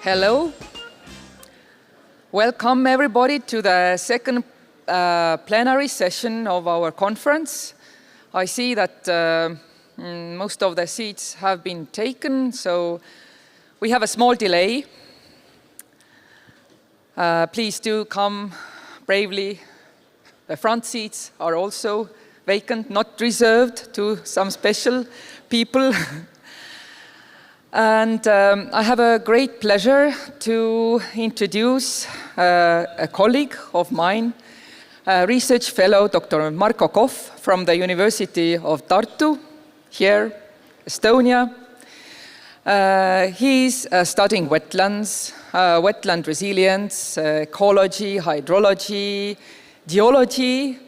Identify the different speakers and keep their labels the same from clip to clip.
Speaker 1: Hello. Welcome everybody to the second plenary session of our conference. I see that most of the seats have been taken, so we have a small delay. Please do come bravely. The front seats are also vacant, not reserved to some special people. And I have a great pleasure to introduce a colleague of mine, research fellow Dr. Marko Kohv from the University of Tartu, here, Estonia. He's studying wetlands, wetland resilience, ecology, hydrology, geology,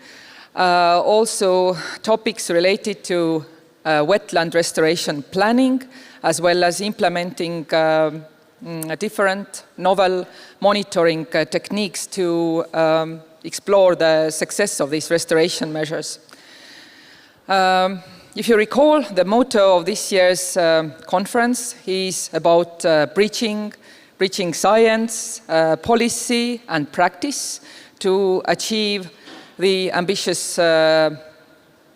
Speaker 1: also topics related to wetland restoration planning, as well as implementing different novel monitoring techniques to explore the success of these restoration measures. If you recall, the motto of this year's conference is about bridging science, policy and practice to achieve the ambitious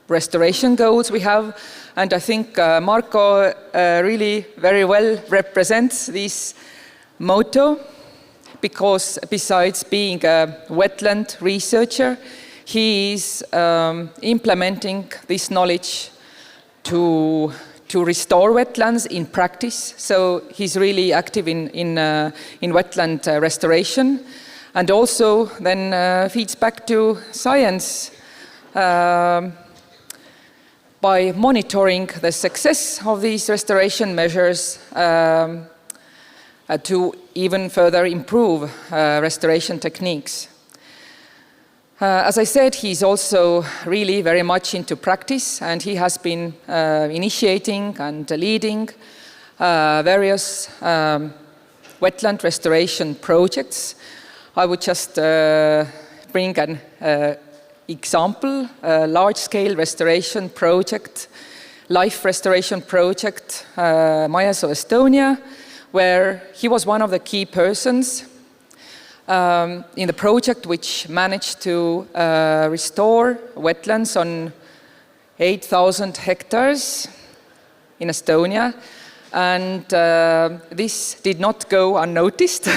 Speaker 1: restoration goals we have. And I think Marko really very well represents this motto, because besides being a wetland researcher, he is implementing this knowledge to restore wetlands in practice. So he's really active in wetland restoration, and also then feeds back to science by monitoring the success of these restoration measures to even further improve restoration techniques. As I said, he's also really very much into practice, and he has been initiating and leading various wetland restoration projects. I would just bring an example, a large-scale restoration project, life restoration project, Mayas of Estonia, where he was one of the key persons in the project, which managed to restore wetlands on 8,000 hectares in Estonia. And this did not go unnoticed.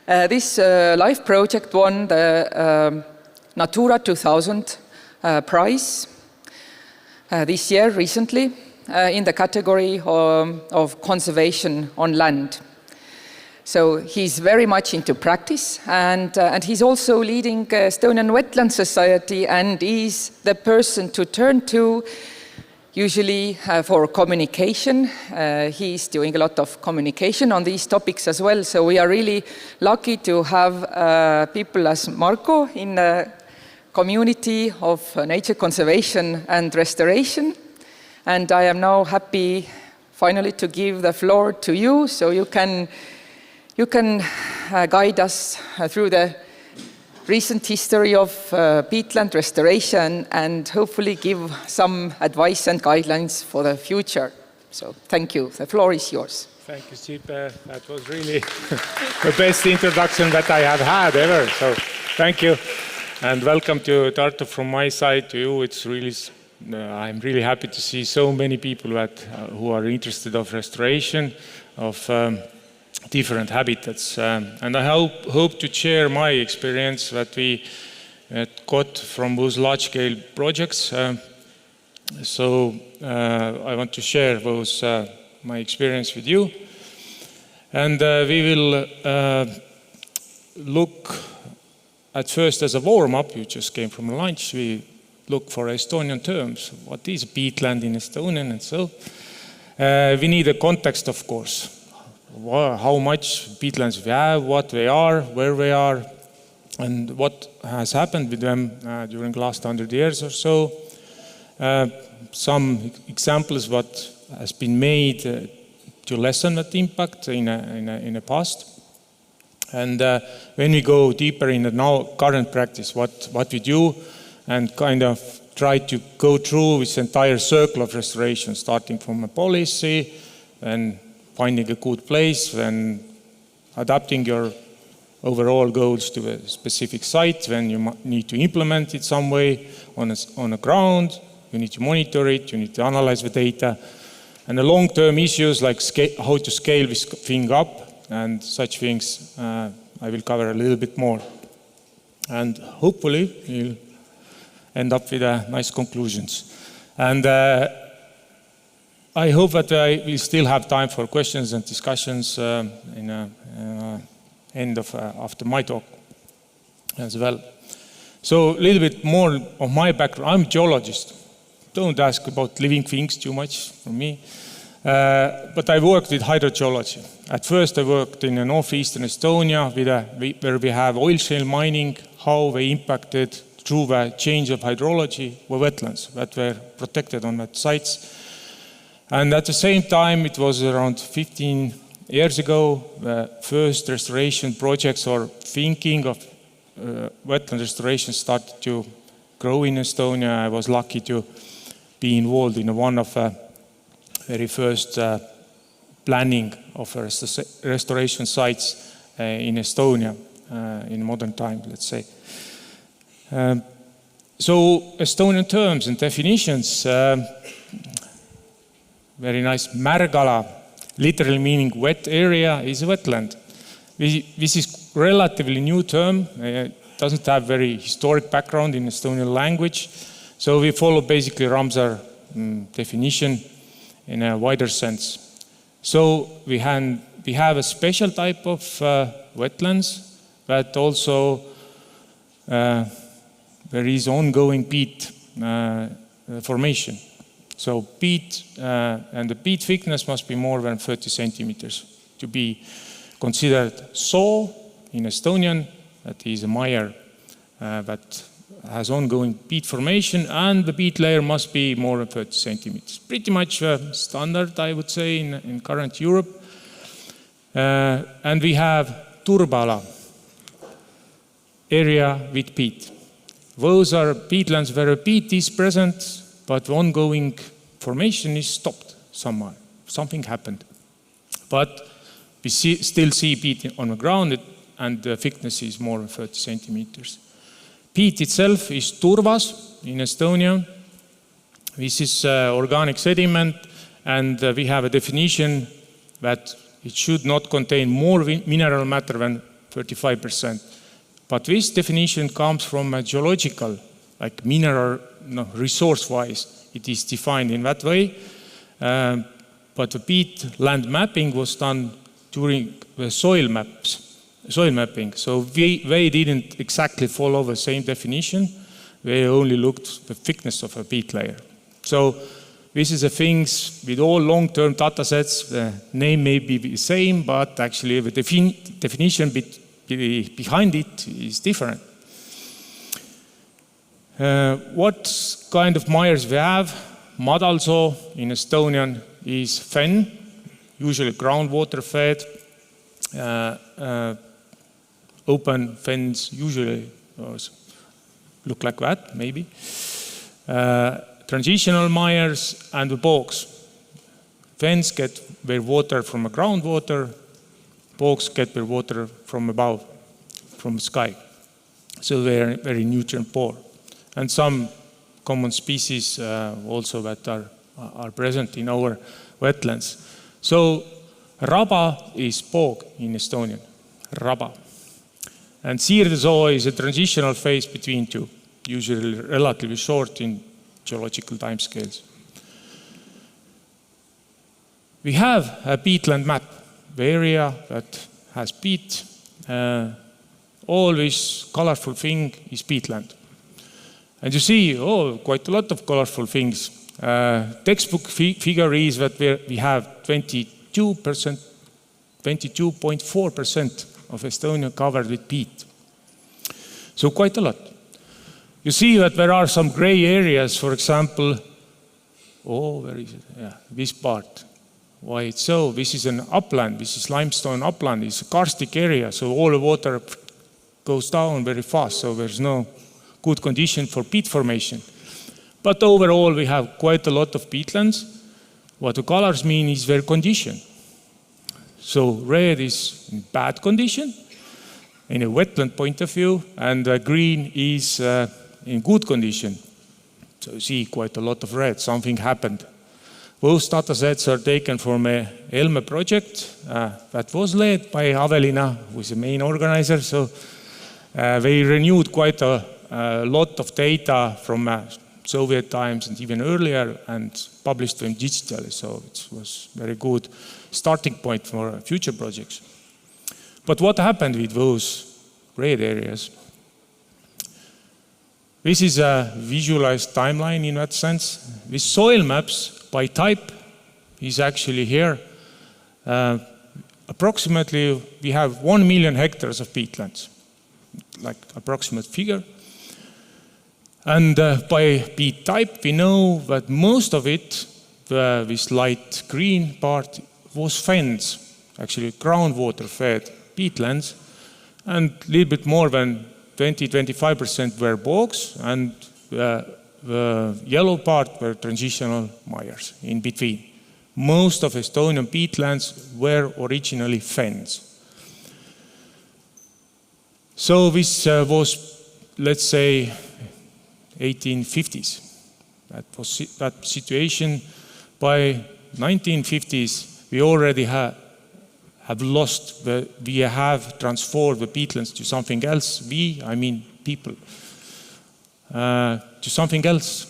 Speaker 1: This life project won the Natura 2000 prize this year, recently, in the category of conservation on land. So he's very much into practice, and he's also leading Estonian Wetland Society, and is the person to turn to usually for communication. He's doing a lot of communication on these topics as well. So we are really lucky to have people as Marko in the community of nature conservation and restoration. And I am now happy finally to give the floor to you, so you can guide us through the recent history of peatland restoration and hopefully give some advice and guidelines for the future. So thank you. The floor is yours.
Speaker 2: Thank you, Sipe. That was really the best introduction that I have had ever. So thank you. And welcome to Tartu from my side to you. It's really, I'm really happy to see so many people who are interested of restoration of different habitats. And I hope to share my experience that we got from those large-scale projects. So I want to share those my experience with you. And we will look at first as a warm-up. You just came from lunch. We look for Estonian terms. What is peatland in Estonian? And so we need a context, of course. How much peatlands we have, what they are, where they are, and what has happened with them during the last 100 years or so. Some examples what has been made to lessen that impact in the past. And when we go deeper in the now current practice, what we do, and kind of try to go through this entire circle of restoration, starting from a policy, and finding a good place, then adapting your overall goals to a specific site when you need to implement it some way on a ground. You need to monitor it, you need to analyze the data. And the long-term issues like how to scale this thing up and such things, I will cover a little bit more. And hopefully we'll end up with nice conclusions. And I hope that we still have time for questions and discussions end of after my talk as well. So a little bit more of my background. I'm a geologist. Don't ask about living things too much from me. But I worked with hydrogeology. At first I worked in northeastern Estonia where we have oil shale mining, how they impacted through the change of hydrology were wetlands that were protected on that sites. And at the same time, it was around 15 years ago, the first restoration projects or thinking of wetland restoration started to grow in Estonia. I was lucky to be involved in one of the very first planning of restoration sites in Estonia in modern times, let's say. So Estonian terms and definitions, very nice. Märgala, literally meaning wet area, is a wetland. This is relatively new term. It doesn't have very historic background in Estonian language. So we follow basically Ramsar definition in a wider sense. So we have a special type of wetlands, but also there is ongoing peat formation. So peat and the peat thickness must be more than 30 centimeters to be considered saw in Estonian. That is a mire that has ongoing peat formation, and the peat layer must be more than 30 centimeters. Pretty much standard, I would say, in current Europe. And we have turbala, area with peat. Those are peatlands where a peat is present, but the ongoing formation is stopped somewhere. Something happened. But we still see peat on the ground, and the thickness is more than 30 centimeters. Peat itself is turvas in Estonia. This is organic sediment, and we have a definition that it should not contain more mineral matter than 35%. But this definition comes from a geological, like mineral, resource-wise, it is defined in that way. But the peat land mapping was done during the soil mapping. So they didn't exactly follow the same definition. They only looked the thickness of a peat layer. So this is the things with all long-term data sets. The name may be the same, but actually the definition behind it is different. What kind of mires we have? Madalsoo in Estonian is fen, usually groundwater fed. Open fens usually look like that, maybe. Transitional mires and the bogs. Fens get their water from the groundwater, bogs get their water from above, from the sky. So they're very nutrient poor. And some common species also that are present in our wetlands. So raba is bog in Estonian, raba. And siirdesoo is a transitional phase between two, usually relatively short in geological timescales. We have a peatland map, the area that has peat. All this colorful thing is peatland. And you see, quite a lot of colorful things. Textbook figure is that we have 22.4% of Estonia covered with peat. So quite a lot. You see that there are some gray areas, for example, where is it? Yeah, this part. Why it's so? This is an upland, this is limestone upland, it's a karstic area, so all the water goes down very fast, so there's no good condition for peat formation. But overall, we have quite a lot of peatlands. What the colors mean is their condition. So red is in bad condition, in a wetland point of view, and green is in good condition. So you see quite a lot of red, something happened. Both data sets are taken from a Helme project that was led by Avelina, who is the main organizer. So they renewed quite a lot of data from Soviet times and even earlier and published them digitally. So it was a very good starting point for future projects. But what happened with those red areas? This is a visualized timeline in that sense. With soil maps by type is actually here. Approximately, we have 1 million hectares of peatlands, like approximate figure. And by peat type, we know that most of it, this light green part, was fens, actually groundwater fed peatlands, and a little bit more than 20-25% were bogs, and the yellow part were transitional mires in between. Most of Estonian peatlands were originally fens. So this was, let's say, 1850s. That was that situation. By 1950s, we already have transformed the peatlands to something else. We, I mean people, to something else.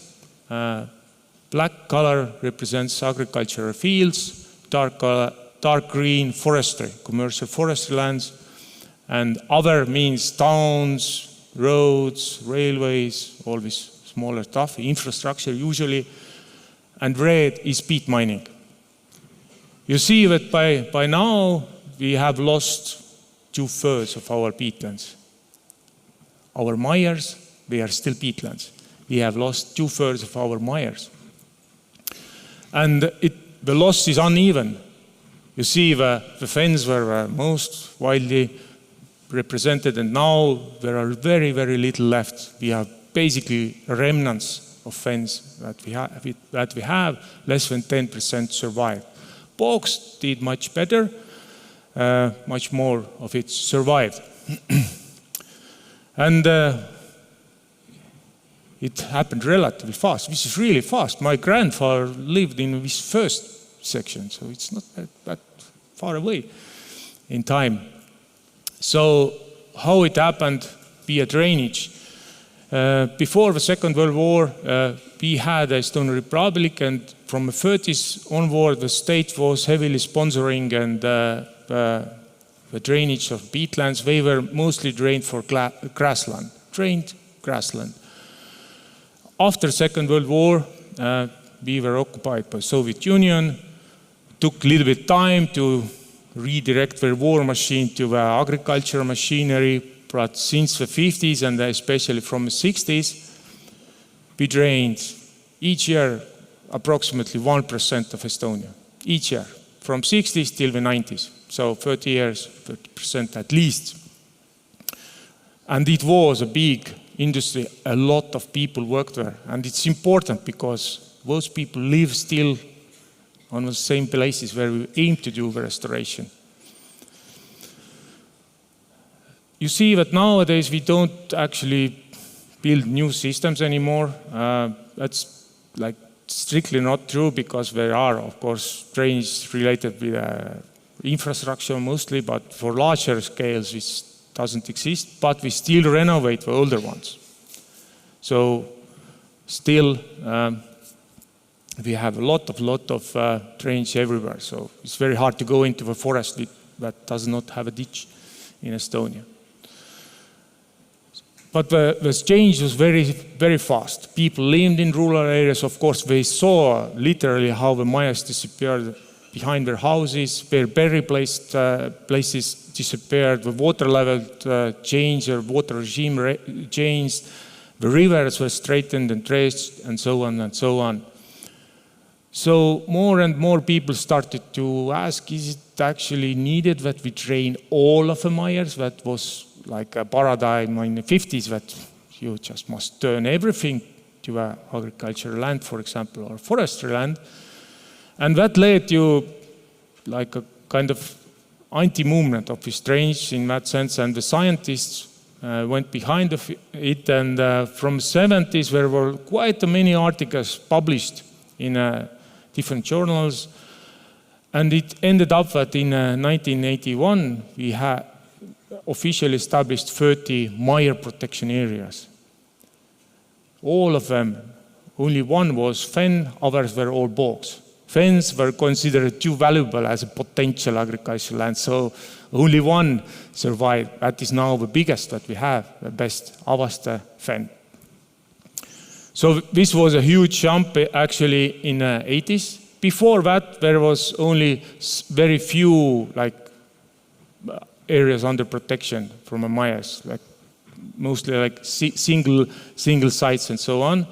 Speaker 2: Black color represents agricultural fields, dark green forestry, commercial forestry lands, and other means towns, roads, railways, all this smaller stuff, infrastructure usually, and red is peat mining. You see that by now we have lost 2/3 of our peatlands. Our mires, they are still peatlands. We have lost 2/3 of our mires. And the loss is uneven. You see the fens were most widely represented, and now there are very, very little left. We have basically remnants of fens that we have, less than 10% survive. Bogs did much better, much more of it survived. And it happened relatively fast. This is really fast. My grandfather lived in this first section, so it's not that far away in time. So how it happened via drainage. Before the Second World War, we had the Estonian Republic, and from the 30s onward, the state was heavily sponsoring and the drainage of peatlands. They were mostly drained for grassland, drained grassland. After Second World War, we were occupied by Soviet Union. Took a little bit time to redirect their war machine to the agricultural machinery, but since the 50s and especially from the 60s, we drained each year approximately 1% of Estonia, each year, from 60s till the 90s. So 30 years, 30% at least. And it was a big industry, a lot of people worked there. And it's important because those people live still on the same places where we aim to do the restoration. You see that nowadays we don't actually build new systems anymore. That's like strictly not true because there are, of course, drainage related with infrastructure mostly, but for larger scales this doesn't exist, but we still renovate the older ones. So still we have a lot of drainage everywhere. So it's very hard to go into the forest that does not have a ditch in Estonia. But the change was very, very fast. People lived in rural areas. Of course, they saw literally how the mayas disappeared behind their houses, their burial places disappeared, the water level changed, the water regime changed, the rivers were straightened and traced, and so on and so on. So more and more people started to ask, is it actually needed that we drain all of the mayas? That was like a paradigm in the 50s that you just must turn everything to agricultural land, for example, or forestry land. And that led to like a kind of anti-movement of this range in that sense, and the scientists went behind it, and from the 70s there were quite many articles published in different journals, and it ended up that in 1981 we had officially established 30 mire protection areas. All of them, only one was fen, others were all bogs. Fens were considered too valuable as a potential agricultural land, so only one survived. That is now the biggest that we have, the best Avaste fen. So this was a huge jump actually in the 80s. Before that, there was only very few areas under protection from a mires, mostly single sites and so on.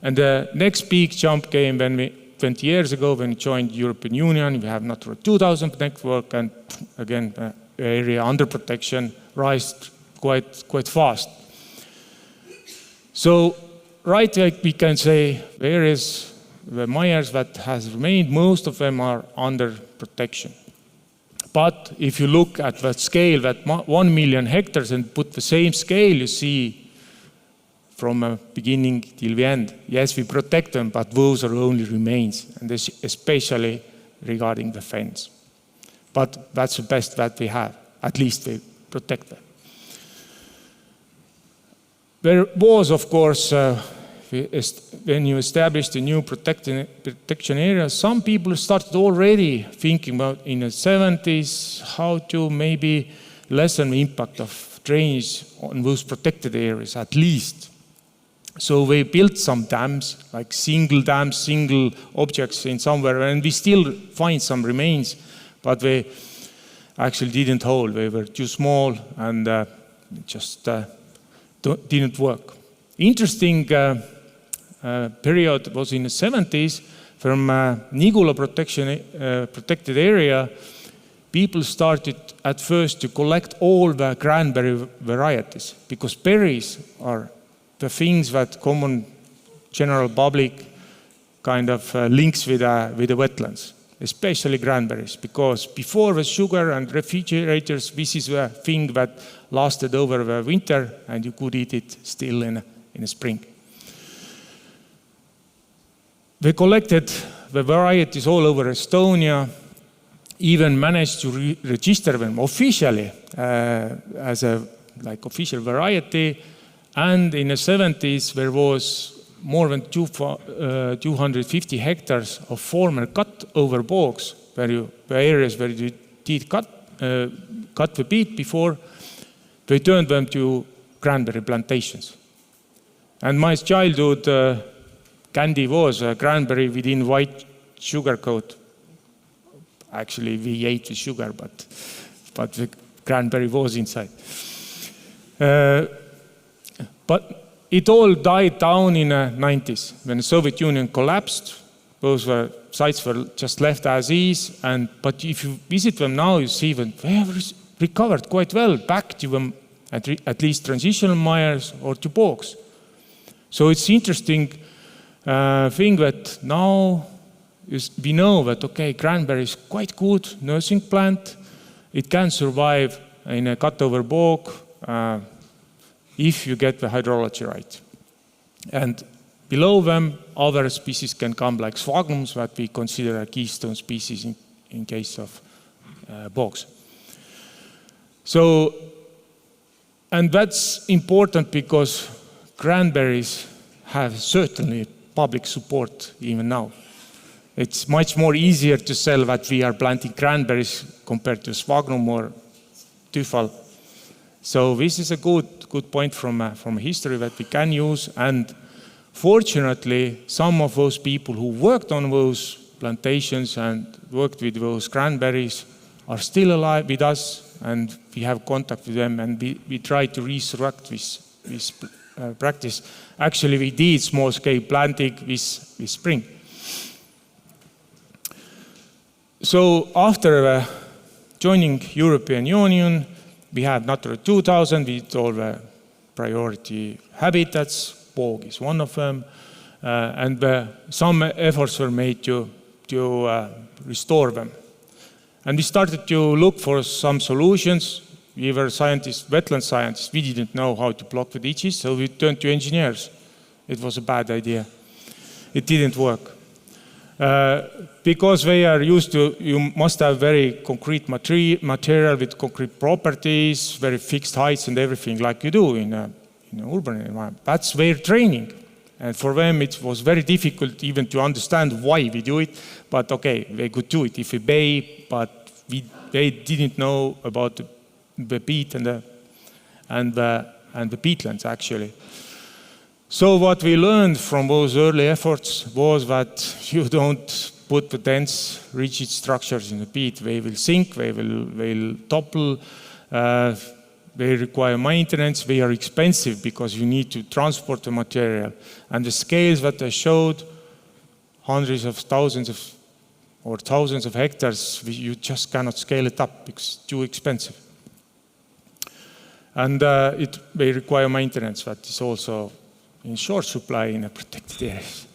Speaker 2: And the next big jump came when we 20 years ago when we joined the European Union. We have Natura 2000 network, and again, area under protection rised quite fast. So, we can say there is the mires that has remained, most of them are under protection. But if you look at that scale, that 1 million hectares, and put the same scale, you see from the beginning till the end. Yes, we protect them, but those are only remains, and especially regarding the fens. But that's the best that we have. At least we protect them. There was, of course, when you established a new protection area, some people started already thinking about in the 70s how to maybe lessen the impact of drainage on those protected areas, at least. So we built some dams, like single dams, single objects in somewhere, and we still find some remains, but they actually didn't hold. They were too small and just didn't work. Interesting period was in the 70s. From Nigula protected area, people started at first to collect all the cranberry varieties, because berries are the things that common general public kind of links with the wetlands, especially cranberries, because before the sugar and refrigerators, this is the thing that lasted over the winter and you could eat it still in the spring. They collected the varieties all over Estonia, even managed to register them officially as a official variety. And in the 70s, there was more than 250 hectares of former cut-over bogs, the areas where you did cut the peat before, they turned them to cranberry plantations. And my childhood candy was a cranberry within white sugar coat. Actually, we ate the sugar, but the cranberry was inside. But it all died down in the 90s when the Soviet Union collapsed. Those sites were just left as is. But if you visit them now, you see them, they have recovered quite well back to them, at least transitional mires or to bogs. So it's interesting thing that now we know that, okay, cranberry is quite good nursing plant. It can survive in a cut-over bog if you get the hydrology right. And below them, other species can come, like sphagnums, that we consider a keystone species in case of bogs. So, and that's important because cranberries have certainly public support even now. It's much more easier to sell that we are planting cranberries compared to sphagnum or tufal. So this is a good point from history that we can use. And fortunately, some of those people who worked on those plantations and worked with those cranberries are still alive with us, and we have contact with them, and we try to resurrect this practice. Actually, we did small-scale planting this spring. So after joining European Union, we have Natura 2000 with all the priority habitats. Bog is one of them, and some efforts were made to restore them. And we started to look for some solutions. We were scientists, wetland scientists. We didn't know how to block the ditches, so we turned to engineers. It was a bad idea. It didn't work. Because they are used to, you must have very concrete material with concrete properties, very fixed heights and everything like you do in an urban environment. That's their training. And for them, it was very difficult even to understand why we do it. But okay, they could do it if we pay, but they didn't know about the peat and the peatlands actually. So what we learned from those early efforts was that you don't put the dense, rigid structures in the peat. They will sink, they will topple, they require maintenance, they are expensive because you need to transport the material. And the scales that I showed, hundreds of thousands or thousands of hectares, you just cannot scale it up because it's too expensive. And they require maintenance that is also in short supply in a protected areas.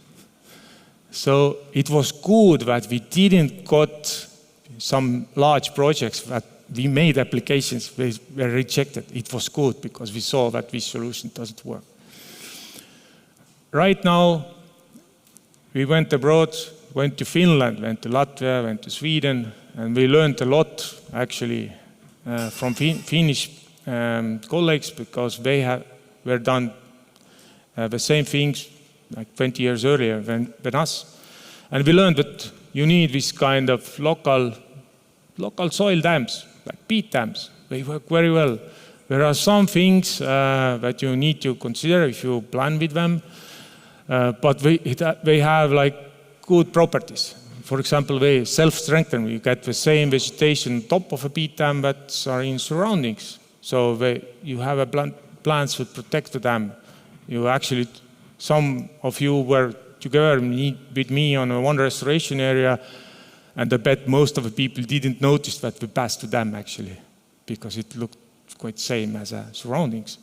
Speaker 2: So it was good that we didn't got some large projects that we made applications, they were rejected. It was good because we saw that this solution doesn't work. Right now, we went abroad, went to Finland, went to Latvia, went to Sweden, and we learned a lot actually from Finnish colleagues because they were done the same things like 20 years earlier than us. And we learned that you need this kind of local soil dams, like peat dams. They work very well. There are some things that you need to consider if you plan with them, but they have like good properties. For example, they self-strengthen. You get the same vegetation on top of a peat dam that are in surroundings. So you have a plants that protect the dam. You actually, some of you were together with me on one restoration area, and I bet most of the people didn't notice that we passed the dam actually, because it looked quite same as surroundings.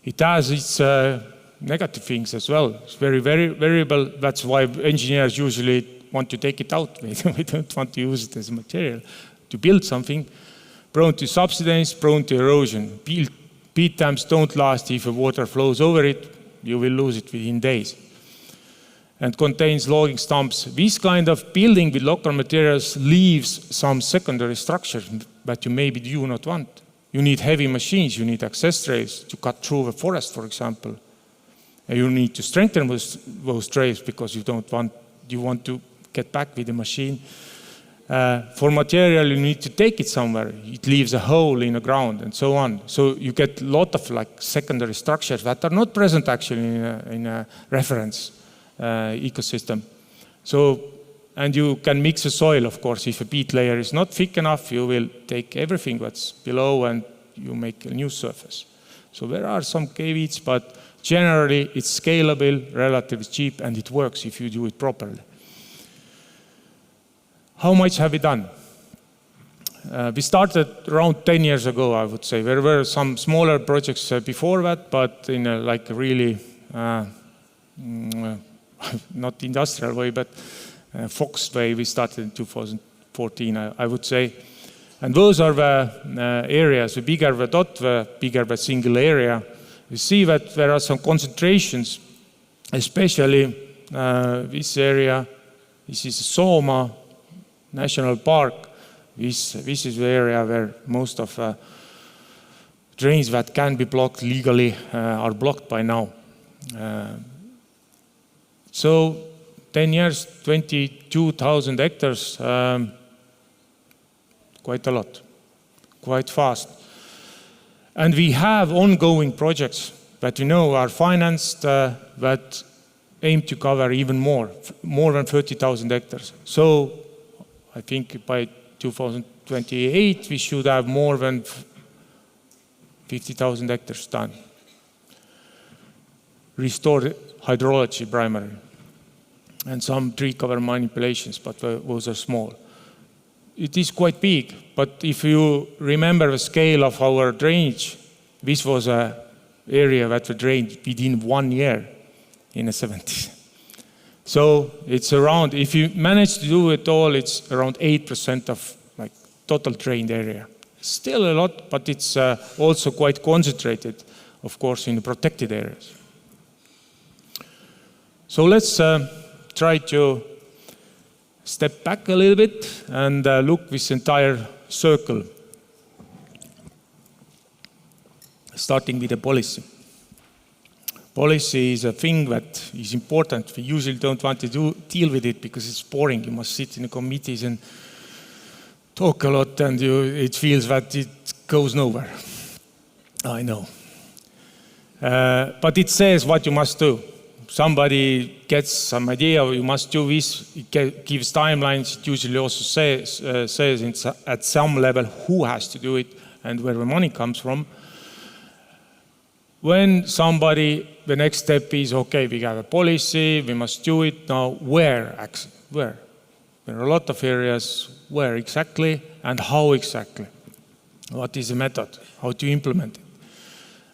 Speaker 2: It has its negative things as well. It's very, very variable. That's why engineers usually want to take it out. We don't want to use it as material to build something. Prone to subsidence, prone to erosion. Peat dams don't last if the water flows over it. You will lose it within days. And contains logging stumps. This kind of building with local materials leaves some secondary structures that you maybe do not want. You need heavy machines, you need access trails to cut through the forest, for example. And you need to strengthen those trails because you want to get back with the machine. For material, you need to take it somewhere. It leaves a hole in the ground and so on. So you get a lot of like secondary structures that are not present actually in a reference ecosystem. So, and you can mix the soil, of course. If a peat layer is not thick enough, you will take everything that's below and you make a new surface. So there are some caveats, but generally it's scalable, relatively cheap, and it works if you do it properly. How much have we done? We started around 10 years ago, I would say. There were some smaller projects before that, but in a like really, not industrial way, but focused way, we started in 2014, I would say. And those are the areas. The bigger the dot, the bigger the single area. You see that there are some concentrations, especially this area. This is Soma National Park. This is the area where most of drains that can be blocked legally are blocked by now. So 10 years, 22,000 hectares, quite a lot, quite fast. And we have ongoing projects that we know are financed that aim to cover even more than 30,000 hectares. So I think by 2028, we should have more than 50,000 hectares done. Restored hydrology primarily. And some tree cover manipulations, but those are small. It is quite big, but if you remember the scale of our drainage, this was an area that we drained within 1 year in the 70s. So it's around, if you manage to do it all, it's around 8% of like total drained area. Still a lot, but it's also quite concentrated, of course, in the protected areas. So let's try to step back a little bit and look this entire circle, starting with the policy. Policy is a thing that is important. We usually don't want to deal with it because it's boring. You must sit in the committees and talk a lot, and it feels that it goes nowhere. I know. But it says what you must do. Somebody gets some idea, you must do this, it gives timelines. It usually also says at some level who has to do it and where the money comes from. When the next step is, okay, we have a policy, we must do it, now where actually? Where? There are a lot of areas, where exactly and how exactly? What is the method? How to implement it?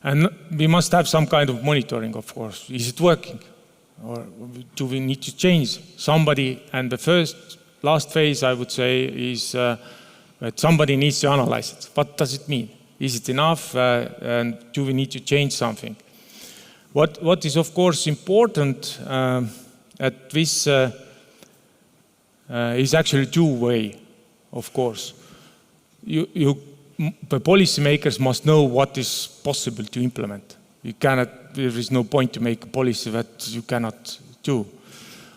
Speaker 2: And we must have some kind of monitoring, of course. Is it working? Or do we need to change somebody? And the last phase, I would say, is that somebody needs to analyze it. What does it mean? Is it enough? And do we need to change something? What is, of course, important at this is actually two-way, of course. The policymakers must know what is possible to implement. There is no point to make a policy that you cannot do.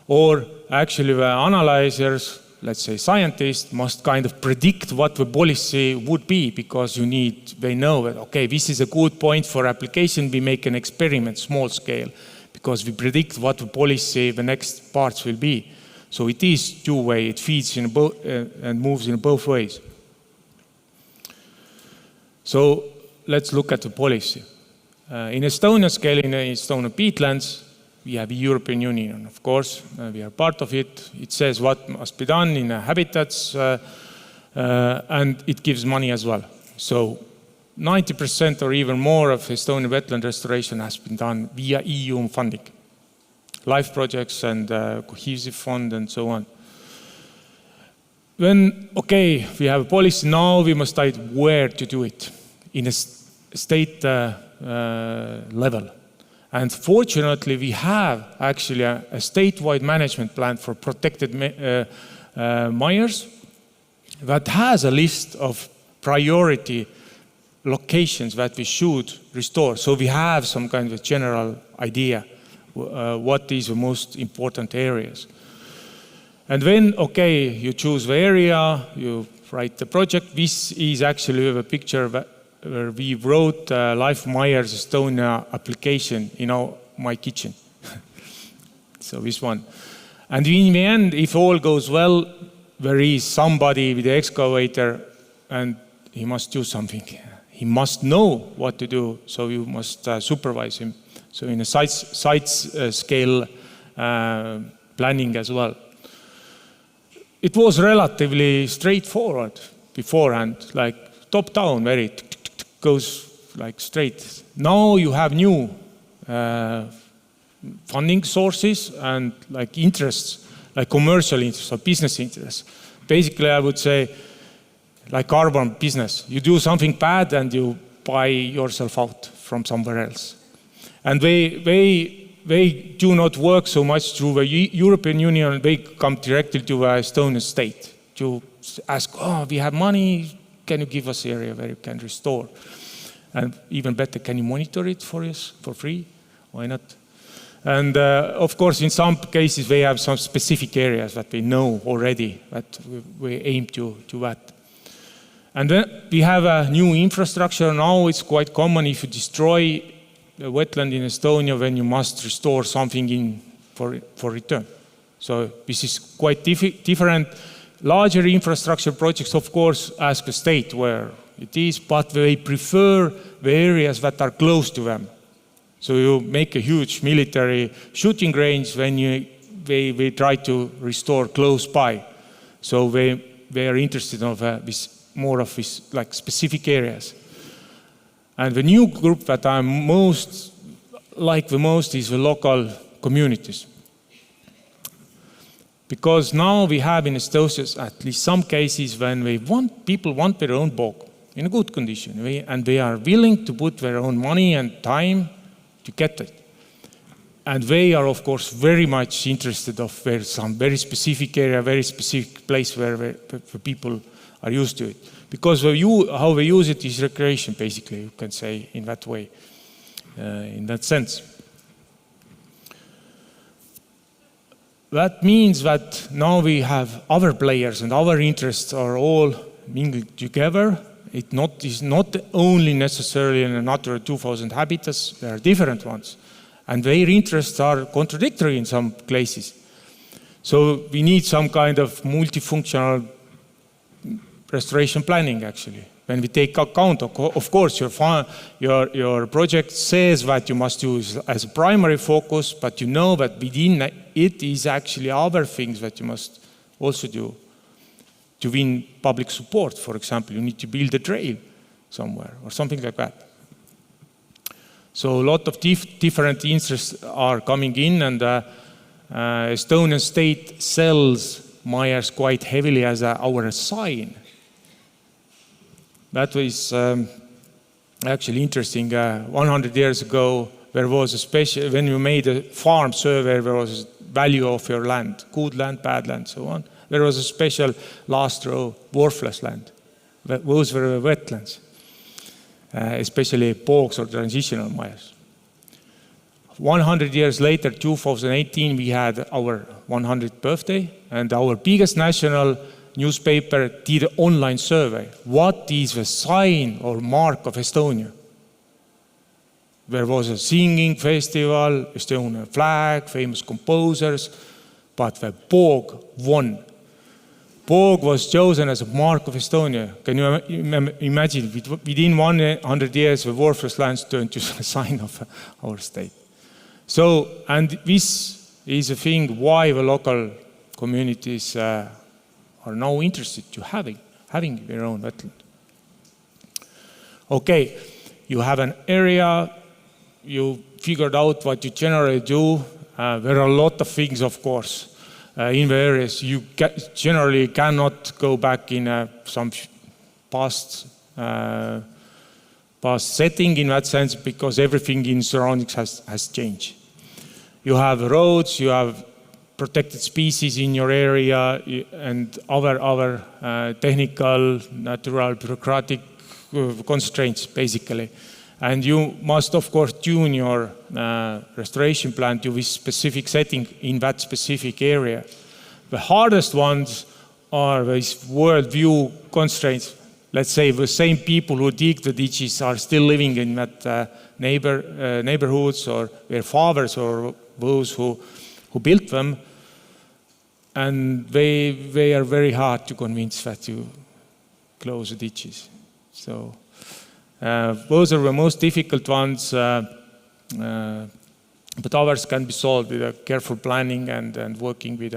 Speaker 2: Or actually the analyzers, let's say scientists, must kind of predict what the policy would be, because they know that, okay, this is a good point for application. We make an experiment, small scale, because we predict what the policy, the next parts will be. So it is two-way, it feeds in both and moves in both ways. So let's look at the policy. In Estonian scale, in the Estonian peatlands, we have the European Union, of course. We are part of it. It says what must be done in habitats, and it gives money as well. So 90% or even more of Estonian wetland restoration has been done via EU funding. Life projects and cohesive fund and so on. When, okay, we have a policy now, we must decide where to do it in a state level. And fortunately, we have actually a statewide management plan for protected mires that has a list of priority locations that we should restore. So we have some kind of a general idea what is the most important areas. And then, okay, you choose the area, you write the project. This is actually the picture where we wrote Life Myers Estonia application in my kitchen. So this one. And in the end, if all goes well, there is somebody with the excavator and he must do something. He must know what to do, so you must supervise him. So in a site scale planning as well. It was relatively straightforward beforehand, like top down, very goes like straight. Now you have new funding sources and like interests, like commercial interests or business interests. Basically, I would say like carbon business. You do something bad and you buy yourself out from somewhere else. And they do not work so much through the European Union. They come directly to the Estonian state to ask, oh, we have money, can you give us an area where you can restore? And even better, can you monitor it for us for free? Why not? And of course, in some cases, they have some specific areas that they know already that we aim to that. And then we have a new infrastructure. Now it's quite common if you destroy a wetland in Estonia, when you must restore something for return. So this is quite different. Larger infrastructure projects, of course, ask the state where it is, but they prefer the areas that are close to them. So you make a huge military shooting range when they try to restore close by. So they are interested in more of these like specific areas. And the new group that I like the most is the local communities. Because now we have in Estonia at least some cases when people want their own bog in a good condition, and they are willing to put their own money and time to get it. And they are, of course, very much interested of where some very specific area, very specific place where people are used to it. Because how they use it is recreation, basically, you can say in that way, in that sense. That means that now we have other players and our interests are all mingled together. It is not only necessarily in a Natura 2000 habitats, there are different ones. And their interests are contradictory in some places. So we need some kind of multifunctional restoration planning, actually. When we take account, of course, your project says that you must use as a primary focus, but you know that within it is actually other things that you must also do. To win public support, for example, you need to build a trail somewhere or something like that. So a lot of different interests are coming in, and Estonian state sells Myers quite heavily as our sign. That was actually interesting. 100 years ago, there was a special, when you made a farm survey, there was a value of your land, good land, bad land, so on. There was a special last row, worthless land. Those were wetlands. Especially bogs or transitional Myers. 100 years later, 2018, we had our 100th birthday, and our biggest national newspaper did an online survey. What is the sign or mark of Estonia? There was a singing festival, Estonian flag, famous composers, but the bog won. Bog was chosen as a mark of Estonia. Can you imagine? Within 100 years, the worthless lands turned to a sign of our state. So, and this is a thing why the local communities are now interested to having their own wetland. Okay, you have an area, you figured out what you generally do. There are a lot of things, of course. In the areas, you generally cannot go back in some past setting in that sense, because everything in surroundings has changed. You have roads, you have protected species in your area, and other technical, natural, bureaucratic constraints, basically. And you must, of course, tune your restoration plan to this specific setting in that specific area. The hardest ones are these worldview constraints. Let's say the same people who dig the ditches are still living in that neighborhoods, or their fathers, or those who built them. And they are very hard to convince that you close the ditches. So those are the most difficult ones, but others can be solved with careful planning and working with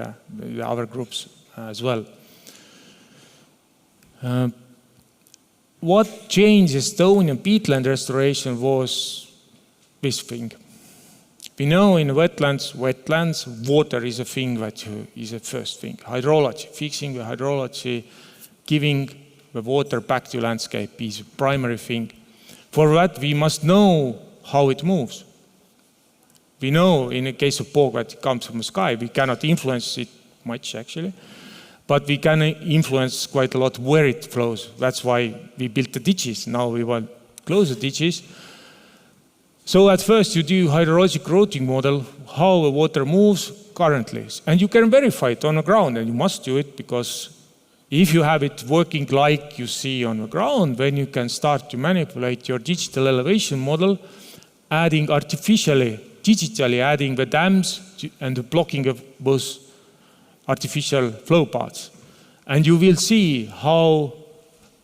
Speaker 2: other groups as well. What changed Estonian peatland restoration was this thing. We know in wetlands, water is a thing that is the first thing. Hydrology, fixing the hydrology, giving the water back to landscape is a primary thing. For that, we must know how it moves. We know in the case of bog that it comes from the sky, we cannot influence it much actually, but we can influence quite a lot where it flows. That's why we built the ditches. Now we want to close the ditches. So at first you do hydrologic routing model, how the water moves currently. And you can verify it on the ground, and you must do it, because if you have it working like you see on the ground, then you can start to manipulate your digital elevation model, adding digitally adding the dams and the blocking of those artificial flow paths. And you will see how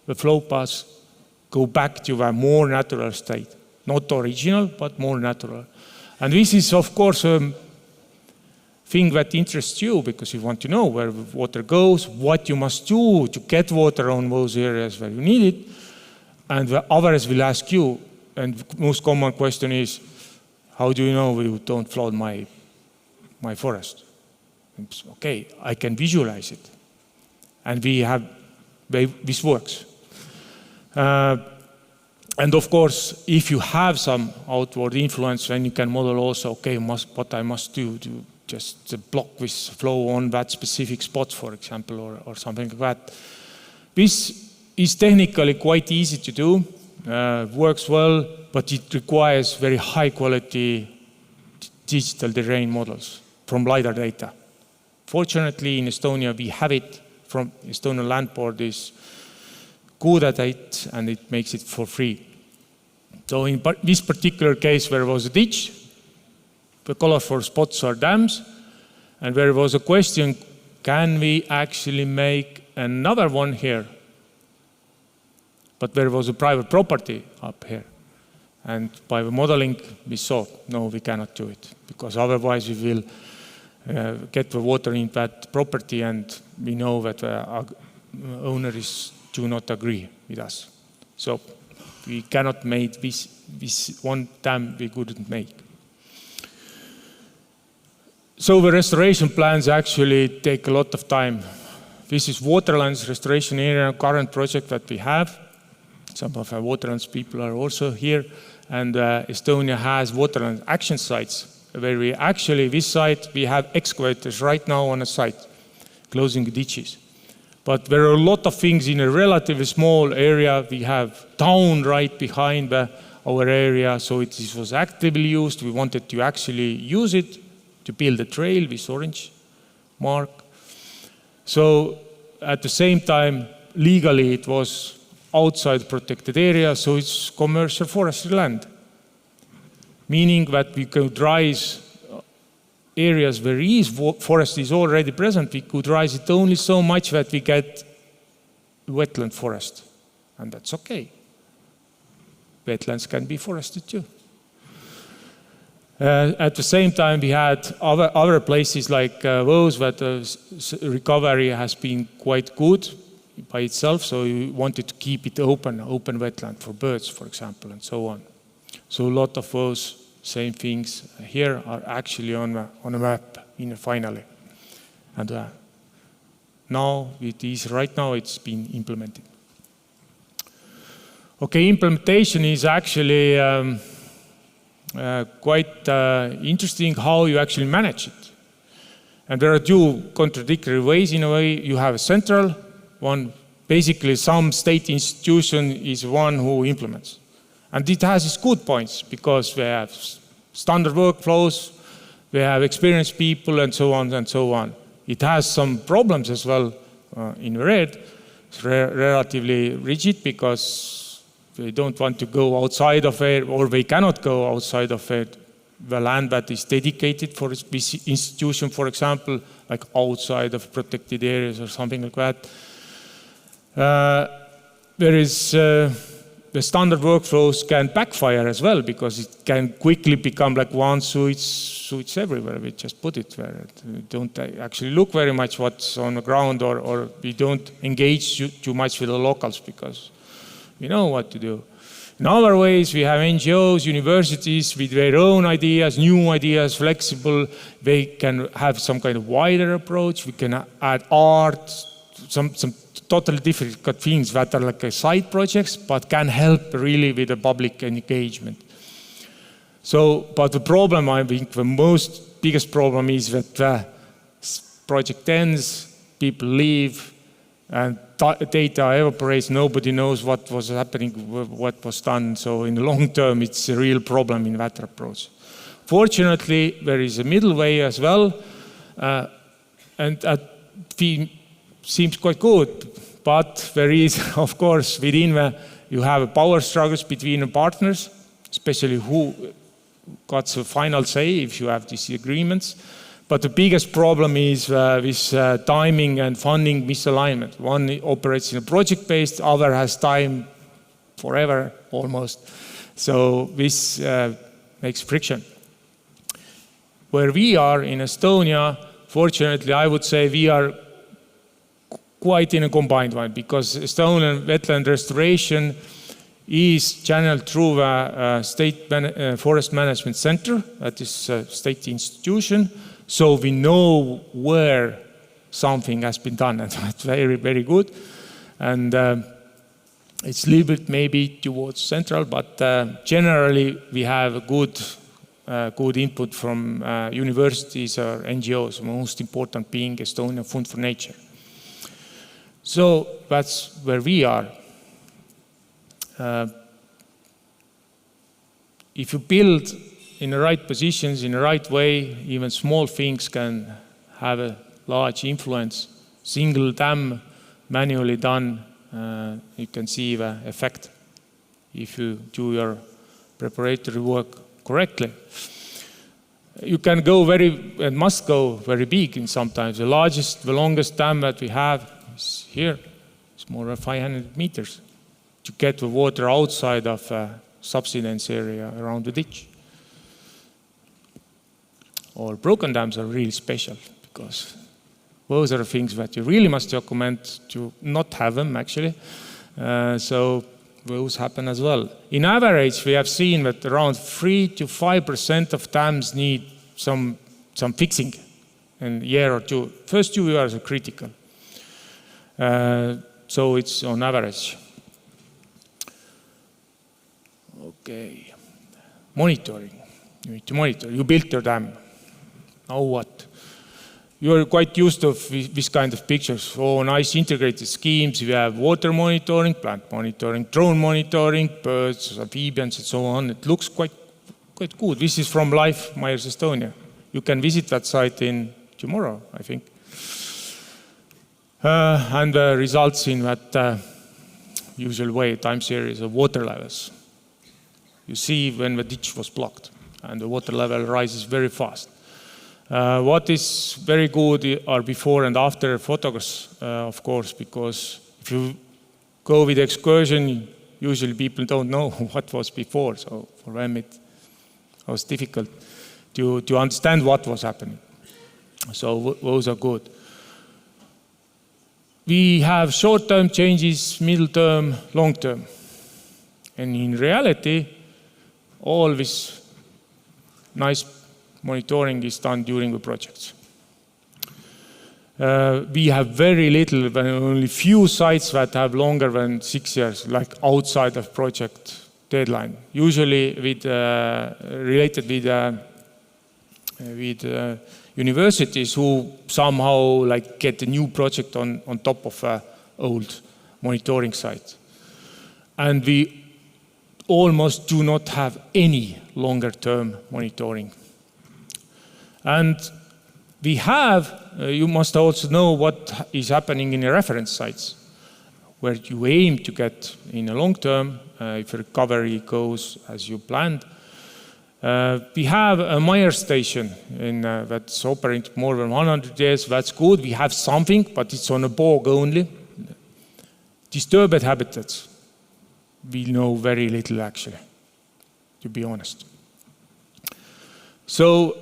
Speaker 2: the flow paths go back to a more natural state. Not original, but more natural. And this is, of course, a thing that interests you, because you want to know where the water goes, what you must do to get water on those areas where you need it. And the others will ask you, and the most common question is, how do you know you don't flood my forest? Okay, I can visualize it. And this works. And of course, if you have some outward influence, then you can model also, okay, what I must do to just block this flow on that specific spot, for example, or something like that. This is technically quite easy to do, works well, but it requires very high quality digital terrain models from LiDAR data. Fortunately, in Estonia, we have it from Estonian Land Board is good at it, and it makes it for free. So in this particular case, where there was a ditch, the colorful spots are dams, and there was a question, can we actually make another one here? But there was a private property up here. And by the modeling, we saw, no, we cannot do it, because otherwise we will get the water in that property, and we know that the owners do not agree with us. So we cannot make this one dam we couldn't make. So the restoration plans actually take a lot of time. This is Waterlands restoration area, current project that we have. Some of our Waterlands people are also here. And Estonia has Waterland action sites, where we actually, this site, we have excavators right now on a site, closing ditches. But there are a lot of things in a relatively small area. We have town right behind our area, so it was actively used. We wanted to actually use it to build a trail with orange mark. So at the same time, legally it was outside protected area, so it's commercial forestry land. Meaning that we could rise areas where forest is already present, we could rise it only so much that we get wetland forest. And that's okay. Wetlands can be forested too. At the same time, we had other places like those that recovery has been quite good by itself, so we wanted to keep it open wetland for birds, for example, and so on. So a lot of those same things here are actually on a map finally. And now right now it's been implemented. Okay, implementation is actually quite interesting how you actually manage it. And there are two contradictory ways in a way. You have a central one, basically some state institution is one who implements. And it has its good points because we have standard workflows, we have experienced people, and so on and so on. It has some problems as well in red. It's relatively rigid because they don't want to go outside of it, or they cannot go outside of it. The land that is dedicated for this institution, for example, like outside of protected areas or something like that. There is the standard workflows can backfire as well because it can quickly become like one sewage everywhere. We just put it there. We don't actually look very much what's on the ground, or we don't engage too much with the locals because we know what to do. In other ways, we have NGOs, universities with their own ideas, new ideas, flexible. They can have some kind of wider approach. We can add art, some totally different things that are like side projects, but can help really with the public engagement. So, but the problem, I think, the biggest problem is that project ends, people leave, and data evaporates. Nobody knows what was happening, what was done. So in the long term, it's a real problem in that approach. Fortunately, there is a middle way as well, and that seems quite good. But there is, of course, within you have power struggles between the partners, especially who got the final say if you have these agreements. But the biggest problem is with timing and funding misalignment. One operates in a project-based, other has time forever almost. So this makes friction. Where we are in Estonia, fortunately, I would say we are quite in a combined one, because Estonian wetland restoration is channeled through a state forest management center, that is a state institution, So we know where something has been done, and that's very, very good. And it's a little bit maybe towards central, but generally we have a good input from universities or NGOs, most important being Estonian Fund for Nature. So that's where we are. If you build in the right positions, in the right way, even small things can have a large influence. Single dam, manually done, you can see the effect if you do your preparatory work correctly. You can go and must go very big in sometimes. The longest dam that we have is here. It's more than 500 meters to get the water outside of subsidence area around the ditch. Or broken dams are really special because those are the things that you really must document to not have them actually. So those happen as well. In average, we have seen that around 3 to 5% of dams need some fixing in a year or two. First 2 years are critical. So it's on average. Okay. Monitoring. You need to monitor. You built your dam. Now what? You're quite used to this kind of pictures. Oh, nice integrated schemes. We have water monitoring, plant monitoring, drone monitoring, birds, amphibians, and so on. It looks quite good. This is from Life Myers Estonia. You can visit that site tomorrow, I think. And results in that usual way, time series of water levels. You see when the ditch was blocked and the water level rises very fast. What is very good are before and after photographs, of course, because if you go with excursion, usually people don't know what was before. So for them it was difficult to understand what was happening. So those are good. We have short-term changes, middle-term, long-term. And in reality, all this nice monitoring is done during the projects. We have very little, only few sites that have longer than 6 years, like outside of project deadline. Usually related with universities who somehow get a new project on top of an old monitoring site. And we almost do not have any longer term monitoring. And we have, you must also know what is happening in the reference sites, where you aim to get in a long term, if recovery goes as you planned. We have a Meyer station that's operating more than 100 years. That's good. We have something, but it's on a bog only. Disturbed habitats, we know very little actually, to be honest. So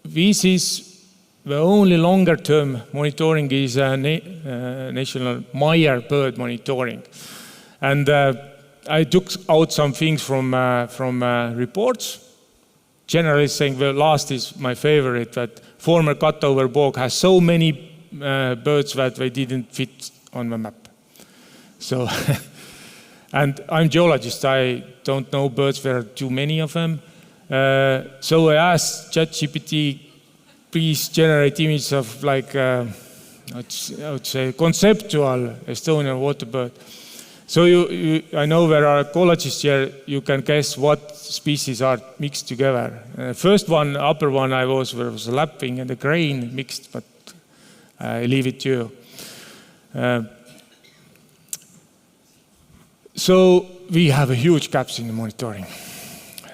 Speaker 2: this is the only longer term monitoring is national Meyer bird monitoring. And I took out some things from reports. Generally saying the last is my favorite, that former cutover bog has so many birds that they didn't fit on the map. So, and I'm geologist, I don't know birds, there are too many of them. So I asked ChatGPT, please generate images of I would say conceptual Estonian water bird. So I know there are ecologists here, you can guess what species are mixed together. First one, upper one there was a lapwing and a crane mixed, but I leave it to you. So we have a huge gaps in the monitoring.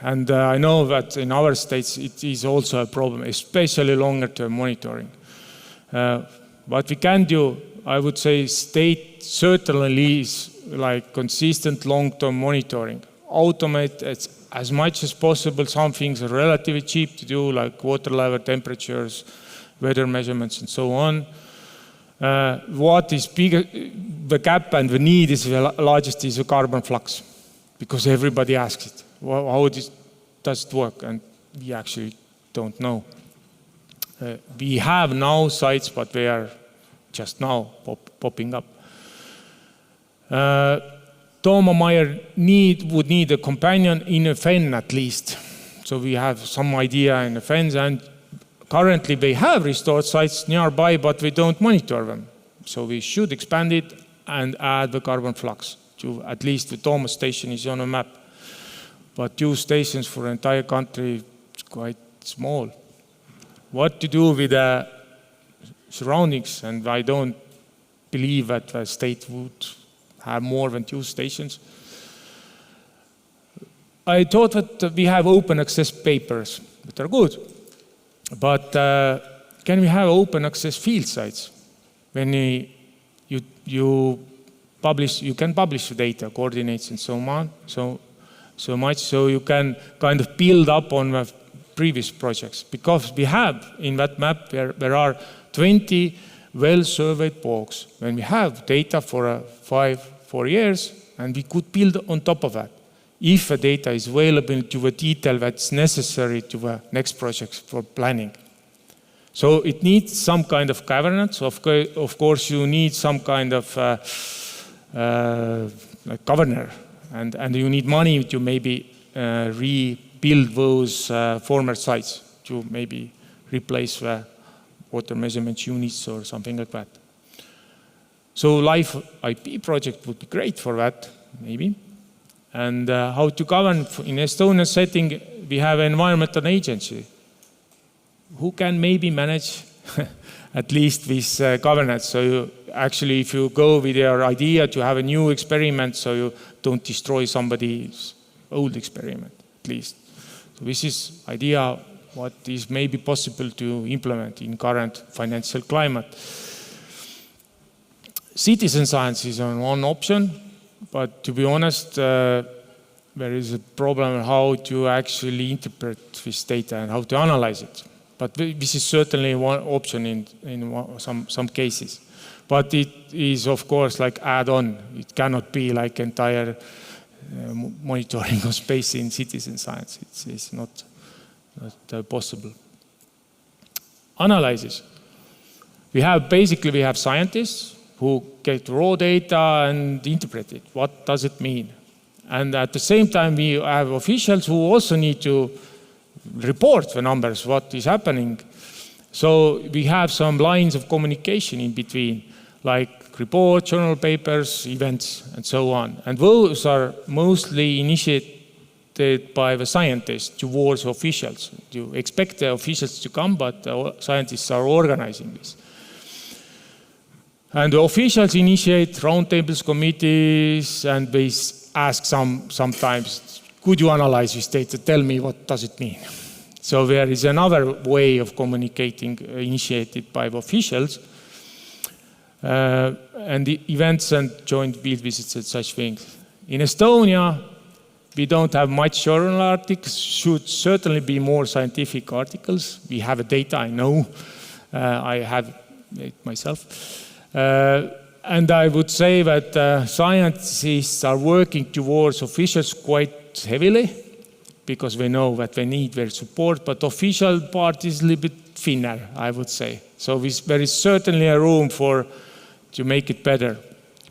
Speaker 2: And I know that in our states it is also a problem, especially longer term monitoring. What we can do, I would say state certainly is consistent long-term monitoring. Automate as much as possible. Some things are relatively cheap to do, like water level, temperatures, weather measurements, and so on. What is bigger, the gap and the need is the largest is the carbon flux, because everybody asks it. How does it work? And we actually don't know. We have now sites, but they are just now popping up. Toomamaier would need a companion in a fen at least. So we have some idea in the fens, and currently they have restored sites nearby, but we don't monitor them. So we should expand it and add the carbon flux to at least the Tooma station is on a map. But 2 stations for the entire country is quite small. What to do with the surroundings? And I don't believe that the state would have more than 2 stations. I thought that we have open access papers that are good, but can we have open access field sites? When you can publish the data, coordinates and so on, so much, so you can kind of build up on the previous projects. Because we have in that map, there are 20 well-surveyed bogs. When we have data for 4 years, and we could build on top of that, if the data is available to the detail that's necessary to the next projects for planning. So it needs some kind of governance. Of course, you need some kind of like governor, and you need money to maybe rebuild those former sites, to maybe replace the water measurement units or something like that. So Life IP project would be great for that, maybe. And how to govern in Estonian setting, we have an environmental agency who can maybe manage at least this governance. So actually, if you go with your idea to have a new experiment, so you don't destroy somebody's old experiment, at least. So this is idea what is maybe possible to implement in current financial climate. Citizen science is one option, but to be honest, there is a problem how to actually interpret this data and how to analyze it. But this is certainly one option in some cases. But it is, of course, like add-on. It cannot be like entire monitoring of space in citizen science. It's not possible. Analysis. We have scientists who get raw data and interpret it. What does it mean? And at the same time, we have officials who also need to report the numbers, what is happening. So we have some lines of communication in between, like reports, journal papers, events, and so on. And those are mostly initiated by the scientists towards officials. You expect the officials to come, but the scientists are organizing this. And the officials initiate roundtables, committees, and they ask sometimes, could you analyze this data? Tell me, what does it mean? So there is another way of communicating initiated by the officials. And the events and joint field visits and such things. In Estonia, we don't have much journal articles. Should certainly be more scientific articles. We have a data, I know. I have it myself. And I would say that scientists are working towards officials quite heavily because they know that they need their support, but official part is a little bit thinner, I would say. So there is certainly a room to make it better,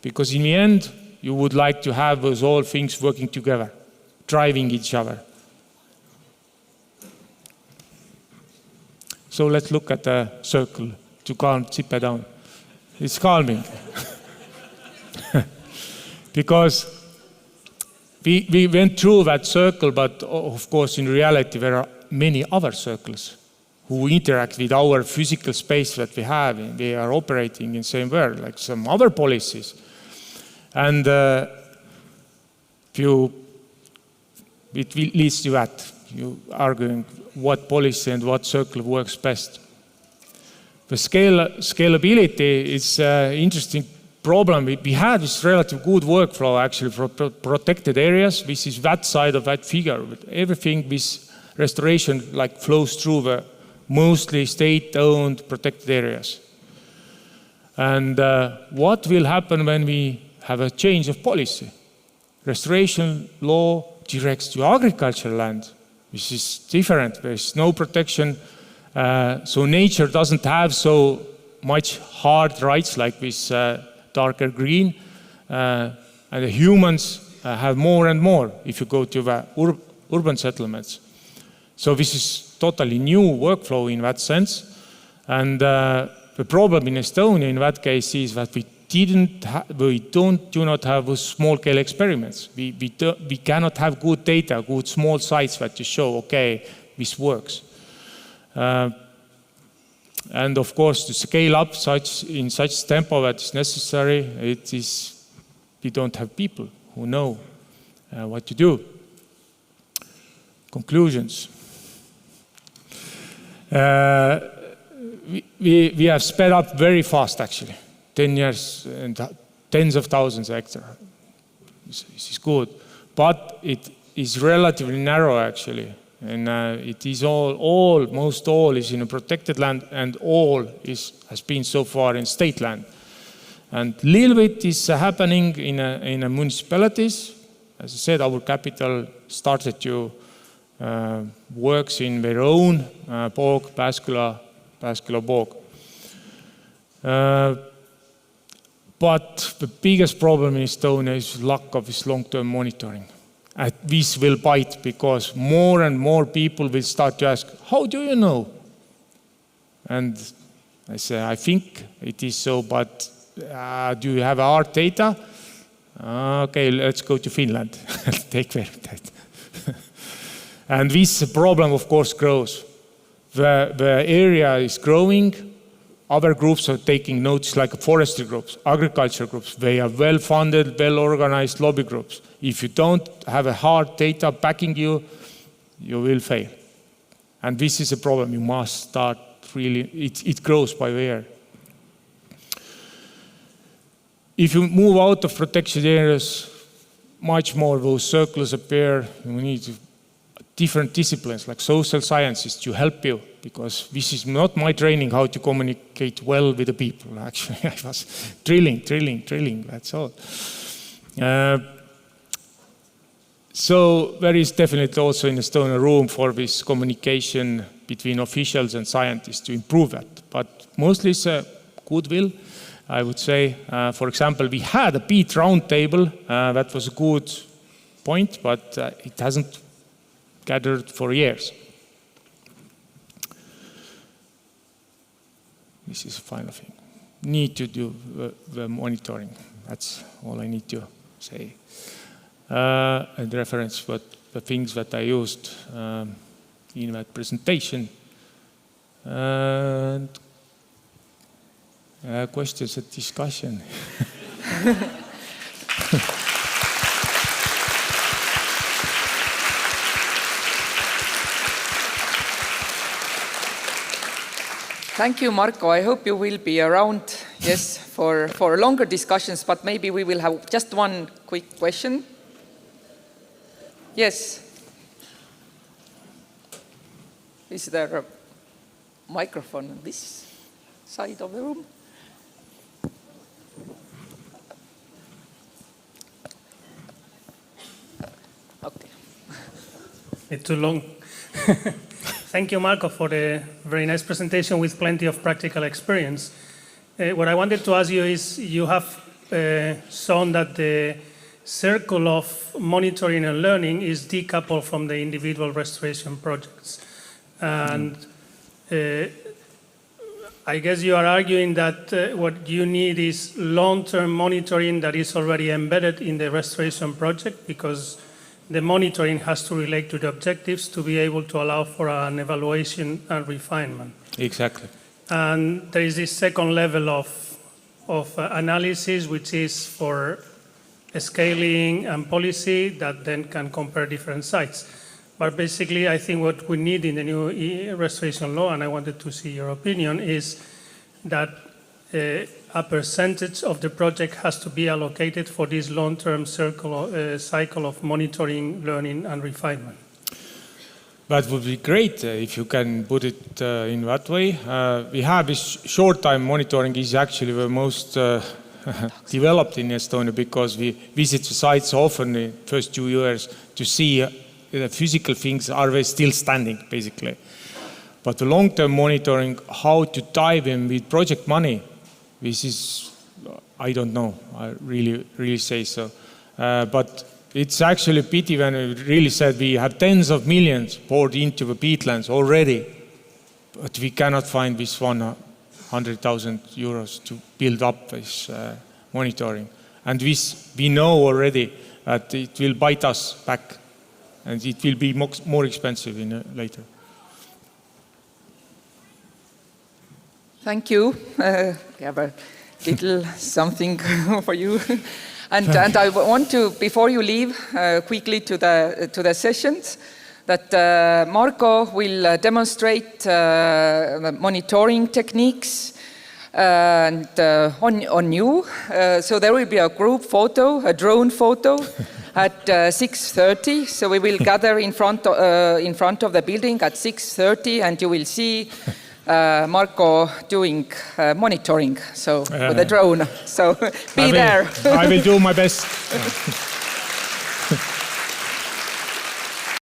Speaker 2: because in the end, you would like to have those all things working together, driving each other. So let's look at the circle to calm Tsipe down. It's calming. Because we went through that circle, but of course, in reality, there are many other circles who interact with our physical space that we have. And they are operating in the same way, like some other policies. And it leads to that. You arguing what policy and what circle works best. The scalability is an interesting problem. We had this relative good workflow actually for protected areas. This is that side of that figure. But everything with restoration like flows through the mostly state-owned protected areas. And what will happen when we have a change of policy? Restoration law directs to agricultural land, which is different. There is no protection So nature doesn't have so much hard rights like this darker green, and the humans have more and more if you go to the urban settlements. So this is totally new workflow in that sense. And the problem in Estonia in that case is that we do not have those small-scale experiments. We cannot have good data, good small sites that you show, okay, this works. And of course, to scale up in such tempo that is necessary, we don't have people who know what to do. Conclusions. We have sped up very fast, actually. 10 years and tens of thousands of hectares. This is good. But it is relatively narrow, actually. And it is almost all is in a protected land, and all has been so far in state land. And little bit is happening in municipalities. As I said, our capital started to works in their own bog, Pääsküla bog. But the biggest problem in Estonia is lack of this long-term monitoring. And this will bite because more and more people will start to ask, how do you know? And I say, I think it is so, but do you have hard data? Okay, let's go to Finland and take care of that. And this problem, of course, grows. The area is growing. Other groups are taking notes, like forestry groups, agriculture groups. They are well-funded, well-organized lobby groups. If you don't have a hard data backing you, you will fail. And this is a problem. You must start really, it grows by the year. If you move out of protected areas, much more those circles appear. We need different disciplines like social sciences to help you, because this is not my training how to communicate well with the people. Actually, I was drilling, that's all. So there is definitely also in Estonia room for this communication between officials and scientists to improve that. But mostly it's a goodwill, I would say. For example, we had a peat roundtable. That was a good point, but it hasn't gathered for years. This is the final thing. Need to do the monitoring. That's all I need to say. And reference the things that I used in that presentation. And questions and discussion.
Speaker 1: Thank you, Marko. I hope you will be around, yes, for longer discussions, but maybe we will have just one quick question. Yes. Is there a microphone on this side of the room? Okay.
Speaker 3: It's too long. Thank you, Marko, for the very nice presentation with plenty of practical experience. What I wanted to ask you is, you have shown that the circle of monitoring and learning is decoupled from the individual restoration projects. And I guess you are arguing that what you need is long-term monitoring that is already embedded in the restoration project, because the monitoring has to relate to the objectives to be able to allow for an evaluation and refinement.
Speaker 2: Exactly.
Speaker 3: And there is this second level of analysis, which is for scaling and policy that then can compare different sites. But basically, I think what we need in the new restoration law, and I wanted to see your opinion, is that a percentage of the project has to be allocated for this long-term cycle of monitoring, learning, and refinement.
Speaker 2: That would be great if you can put it in that way. We have this short-time monitoring is actually the most developed in Estonia, because we visit the sites often in the first 2 years to see the physical things, are they still standing, basically. But the long-term monitoring, how to dive in with project money, this is, I don't know, I really say so. But it's actually a pity when we really said we have tens of millions poured into the peatlands already, but we cannot find this 100,000 euros to build up this monitoring. And this, we know already that it will bite us back and it will be more expensive later.
Speaker 1: Thank you. We have a little something for you. And I want to, before you leave, quickly to the sessions, that Marko will demonstrate monitoring techniques and on you. So there will be a group photo, a drone photo at 6:30. So we will gather in front of the building at 6:30, and you will see Marko doing monitoring, so with a drone. So be there.
Speaker 2: I will do my best.